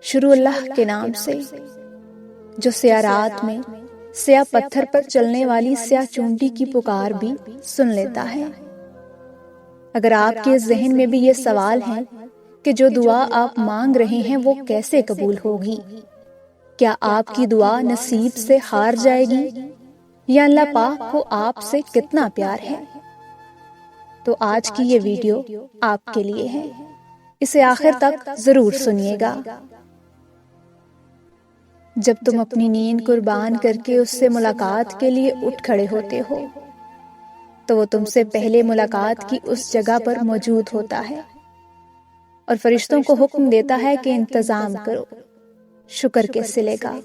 شروع اللہ کے نام سے جو سیاہ رات میں سیاہ پتھر پر چلنے والی سیاہ چونٹی کی پکار بھی سن لیتا ہے۔ اگر آپ کے ذہن میں بھی یہ سوال ہے کہ جو دعا آپ مانگ رہے ہیں وہ کیسے قبول ہوگی، کیا آپ کی دعا نصیب سے ہار جائے گی یا اللہ پاک کو آپ سے کتنا پیار ہے، تو آج کی یہ ویڈیو آپ کے لیے ہے، اسے آخر تک ضرور سنیے گا۔ جب تم اپنی نیند قربان کر کے اس سے ملاقات کے لیے اٹھ کھڑے ہوتے ہو تو وہ تم سے پہلے ملاقات کی اس جگہ پر موجود ہوتا ہے اور فرشتوں کو حکم دیتا ہے کہ انتظام کرو شکر کے صلے کا،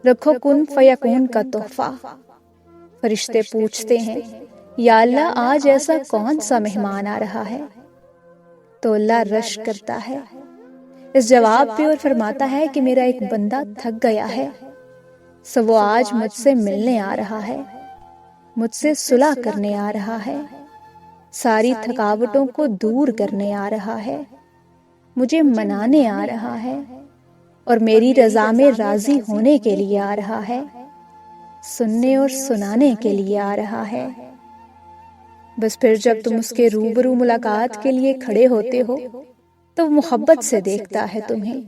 رکھو کن فیکون کا تحفہ۔ فرشتے پوچھتے ہیں یا اللہ آج ایسا کون سا مہمان آ رہا ہے، تو اللہ رشک کرتا ہے اس جواب پہ اور فرماتا ہے کہ میرا ایک بندہ تھک گیا ہے، سو وہ آج مجھ سے ملنے آ رہا ہے، مجھ سے صلح کرنے آ رہا ہے، ساری تھکاوٹوں کو دور کرنے آ رہا ہے، مجھے منانے آ رہا ہے اور میری رضا میں راضی ہونے کے لیے آ رہا ہے، سننے اور سنانے کے لیے آ رہا ہے۔ بس پھر جب تم اس کے روبرو ملاقات کے لیے کھڑے ہوتے ہو تو وہ محبت سے دیکھتا ہے تمہیں،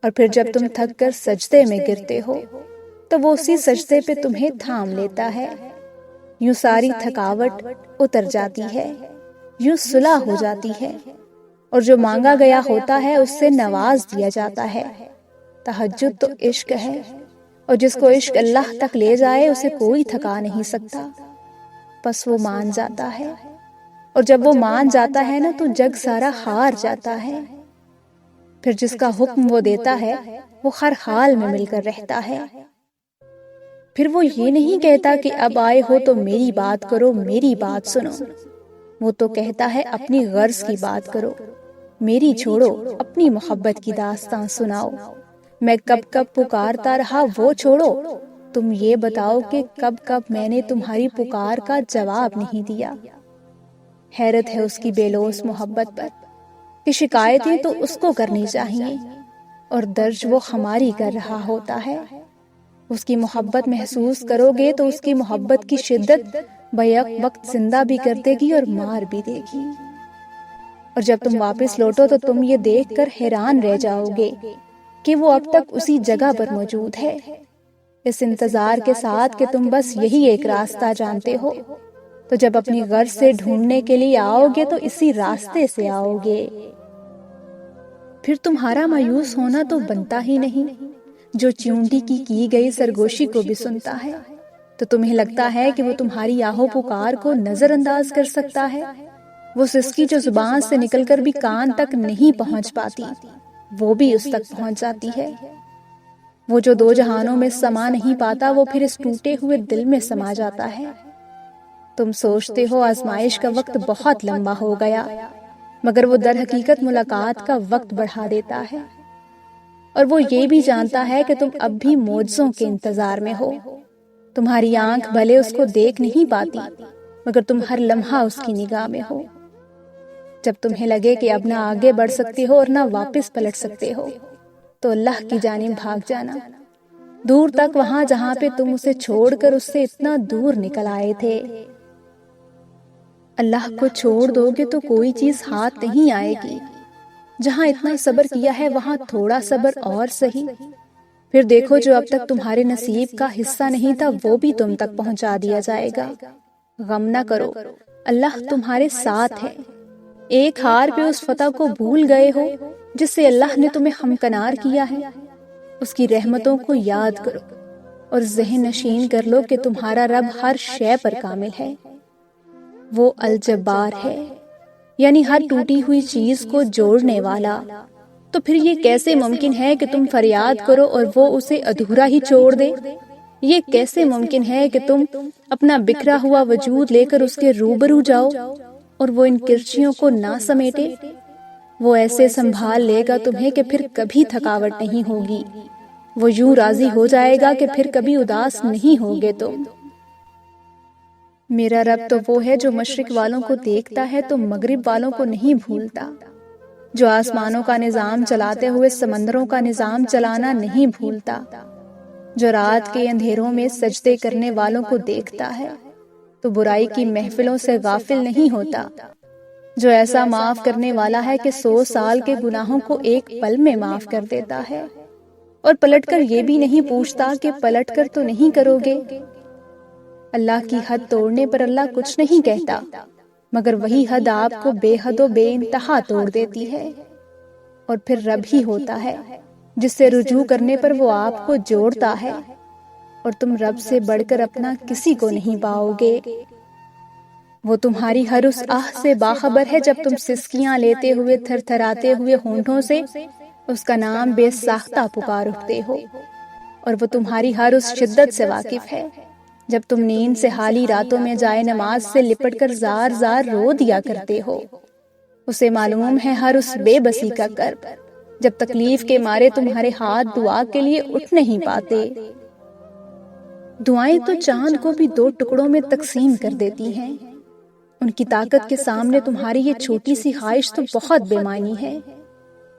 اور پھر جب تم تھک کر سجدے میں گرتے ہو تو وہ اسی سجدے پہ تمہیں تھام لیتا ہے، یوں ساری تھکاوٹ اتر جاتی ہے، یوں صلح ہو جاتی ہے، اور جو مانگا گیا ہوتا ہے اس سے نواز دیا جاتا ہے۔ تہجد تو عشق ہے، اور جس کو عشق اللہ تک لے جائے اسے کوئی تھکا نہیں سکتا، بس وہ مان جاتا ہے، اور جب وہ مان جاتا ہے نا تو جگ سارا ہار جاتا ہے۔ پھر جس کا حکم وہ دیتا ہے وہ ہر حال میں مل کر رہتا ہے۔ پھر وہ یہ نہیں کہتا کہ اب آئے ہو تو میری بات کرو، میری بات سنو، وہ تو کہتا ہے اپنی غرض کی بات کرو، میری چھوڑو، اپنی محبت کی داستان سناؤ، میں کب کب پکارتا رہا وہ چھوڑو، تم یہ بتاؤ کہ کب کب میں نے تمہاری پکار کا جواب نہیں دیا۔ حیرت ہے اس کی بے لوث محبت پر کہ شکایتیں تو اس کو کرنی چاہیے اور درج وہ ہماری کر رہا ہوتا ہے۔ اس کی محبت محسوس کرو گے تو اس کی محبت کی شدت بیک وقت زندہ بھی کر دے گی اور مار بھی دے گی، اور جب تم واپس لوٹو تو تم یہ دیکھ کر حیران رہ جاؤ گے کہ وہ اب تک اسی جگہ پر موجود ہے، اس انتظار کے ساتھ کہ تم بس یہی ایک راستہ جانتے ہو، تو جب اپنی غرض سے ڈھونڈنے کے لیے آؤ گے تو اسی راستے سے آؤ گے۔ پھر تمہارا مایوس ہونا تو بنتا ہی نہیں، جو چونٹی کی گئی سرگوشی کو بھی سنتا ہے، تو تمہیں لگتا ہے کہ وہ تمہاری آہو پکار کو نظر انداز کر سکتا ہے، وہ سسکی جو زبان سے نکل کر بھی کان تک نہیں پہنچ پاتی وہ بھی اس تک پہنچ جاتی ہے، وہ جو دو جہانوں میں سما نہیں پاتا وہ پھر اس ٹوٹے ہوئے دل میں سما جاتا ہے۔ تم سوچتے ہو آزمائش کا وقت بہت لمبا ہو گیا، مگر وہ در حقیقت ملاقات کا وقت بڑھا دیتا ہے، اور وہ یہ بھی جانتا ہے کہ تم اب بھی معجزوں کے انتظار میں ہو، تمہاری آنکھ بھلے اس کو دیکھ نہیں پاتی مگر تم ہر لمحہ اس کی نگاہ میں ہو۔ جب تمہیں لگے کہ اب نہ آگے بڑھ سکتے ہو اور نہ واپس پلٹ سکتے ہو تو اللہ کی جانب بھاگ جانا، دور تک، وہاں جہاں پہ تم اسے چھوڑ کر اس سے اتنا دور نکل آئے تھے۔ اللہ کو چھوڑ دو گے تو کوئی چیز ہاتھ نہیں آئے گی، جہاں اتنا صبر کیا ہے وہاں تھوڑا صبر اور سہی، پھر دیکھو جو اب تک تمہارے نصیب کا حصہ نہیں تھا وہ بھی تم تک پہنچا دیا جائے گا۔ غم نہ کرو، اللہ تمہارے ساتھ ہے، ایک ہار پہ اس فتح کو بھول گئے ہو جس سے اللہ نے تمہیں ہمکنار کیا ہے، اس کی رحمتوں کو یاد کرو اور ذہن نشین کر لو کہ تمہارا رب ہر شے پر کامل ہے، وہ الجبار ہے، یعنی ہر ٹوٹی ہوئی چیز کو جوڑنے والا۔ تو پھر یہ کیسے ممکن ہے کہ تم فریاد کرو اور وہ اسے ادھورا ہی چھوڑ دے؟ یہ کیسے ممکن ہے کہ تم اپنا بکھرا ہوا وجود لے کر اس کے روبرو جاؤ اور وہ ان کرچیوں کو نہ سمیٹے؟ وہ ایسے سنبھال لے گا تمہیں کہ پھر کبھی تھکاوٹ نہیں ہوگی، وہ یوں راضی ہو جائے گا کہ پھر کبھی اداس نہیں ہوگے تم۔ میرا رب تو وہ ہے جو مشرق والوں کو دیکھتا ہے تو مغرب والوں کو نہیں بھولتا، جو آسمانوں کا نظام چلاتے ہوئے سمندروں کا نظام چلانا نہیں بھولتا، جو رات کے اندھیروں میں سجدے کرنے والوں کو دیکھتا ہے تو برائی کی محفلوں سے غافل نہیں ہوتا، جو ایسا معاف کرنے والا ہے کہ 100 سال کے گناہوں کو ایک پل میں معاف کر دیتا ہے، اور پلٹ کر یہ بھی نہیں پوچھتا کہ پلٹ کر تو نہیں کرو گے۔ اللہ کی حد توڑنے پر اللہ کچھ نہیں کہتا، مگر وہی حد آپ کو بے حد و بے انتہا توڑ دیتی ہے، اور پھر رب ہی ہوتا ہے جس سے رجوع کرنے پر وہ آپ کو جوڑتا ہے، اور تم رب سے بڑھ کر اپنا کسی کو نہیں پاؤ گے۔ وہ تمہاری ہر اس آہ سے باخبر ہے جب تم سسکیاں لیتے ہوئے تھر تھراتے ہوئے ہونٹوں سے اس کا نام بے ساختہ پکار اٹھتے ہو، اور وہ تمہاری ہر اس شدت سے واقف ہے جب تم نیند سے حالی راتوں میں جائے نماز سے لپٹ کر زار زار رو دیا کرتے ہو۔ اسے معلوم ہے ہر اس بے بسی کا کرب جب تکلیف کے مارے تمہارے ہاتھ دعا کے لیے اٹھ نہیں پاتے۔ دعائیں تو چاند کو بھی 2 ٹکڑوں میں تقسیم کر دیتی ہیں، ان کی طاقت کے سامنے تمہاری یہ چھوٹی سی خواہش تو بہت بے معنی ہے۔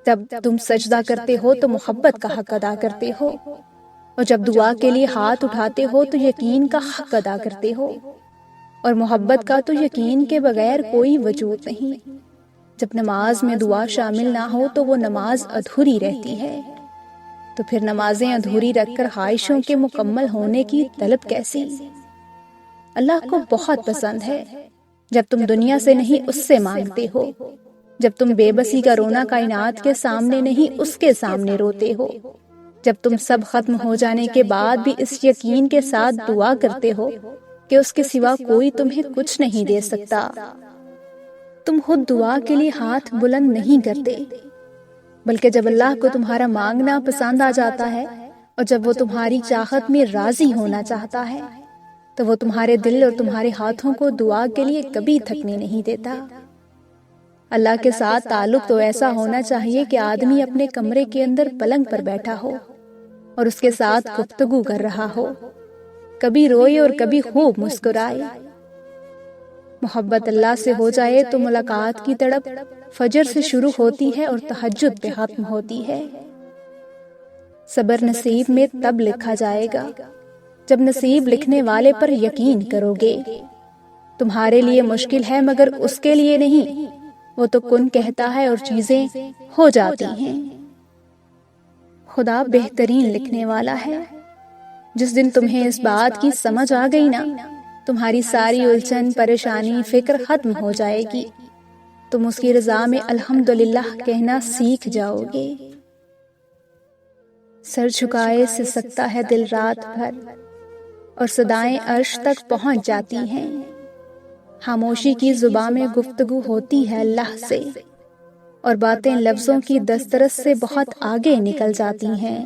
جب تم سجدہ کرتے ہو تو محبت کا حق ادا کرتے ہو، اور جب دعا کے لیے ہاتھ اٹھاتے ہو تو یقین کا حق ادا کرتے ہو، اور محبت کا تو یقین کے بغیر کوئی وجود نہیں۔ جب نماز میں دعا شامل نہ ہو تو وہ نماز ادھوری رہتی ہے، تو پھر نمازیں ادھوری رکھ کر خواہشوں کے مکمل ہونے کی طلب کیسی؟ اللہ کو بہت پسند ہے جب تم دنیا سے نہیں اس سے مانگتے ہو، جب تم بے بسی کا رونا کائنات کے سامنے نہیں اس کے سامنے روتے ہو، جب تم سب ختم ہو جانے کے بعد بھی اس یقین کے ساتھ دعا کرتے ہو کہ اس کے سوا کوئی تمہیں کچھ نہیں دے سکتا۔ تم خود دعا کے لیے ہاتھ بلند نہیں کرتے، بلکہ جب اللہ کو تمہارا مانگنا پسند آ جاتا ہے اور جب وہ تمہاری چاہت میں راضی ہونا چاہتا ہے تو وہ تمہارے دل اور تمہارے ہاتھوں کو دعا کے لیے کبھی تھکنے نہیں دیتا۔ اللہ کے ساتھ تعلق تو ایسا ہونا چاہیے کہ آدمی اپنے کمرے کے اندر پلنگ پر بیٹھا ہو اور اس کے ساتھ گفتگو کر رہا ہو، کبھی روئے اور کبھی خوب مسکرائے۔ محبت اللہ سے ہو جائے تو ملاقات کی تڑپ فجر سے شروع ہوتی ہے اور تہجد پہ ختم ہوتی ہے۔ صبر نصیب میں تب لکھا جائے گا جب نصیب لکھنے والے پر یقین کرو گے۔ تمہارے لیے مشکل ہے مگر اس کے لیے نہیں، وہ تو کن کہتا ہے اور چیزیں ہو جاتی ہیں۔ خدا بہترین لکھنے والا ہے۔ جس دن تمہیں اس بات کی سمجھ آ گئی نا، تمہاری ساری الجھن پریشانی فکر ختم ہو جائے گی، تم اس کی رضا میں الحمدللہ کہنا سیکھ جاؤ گے۔ سر جھکائے سے سکتا ہے دل رات بھر، اور صدائیں عرش تک پہنچ جاتی ہیں۔ خاموشی کی زباں میں گفتگو ہوتی ہے اللہ سے، اور باتیں لفظوں کی دسترس سے بہت آگے نکل جاتی ہیں۔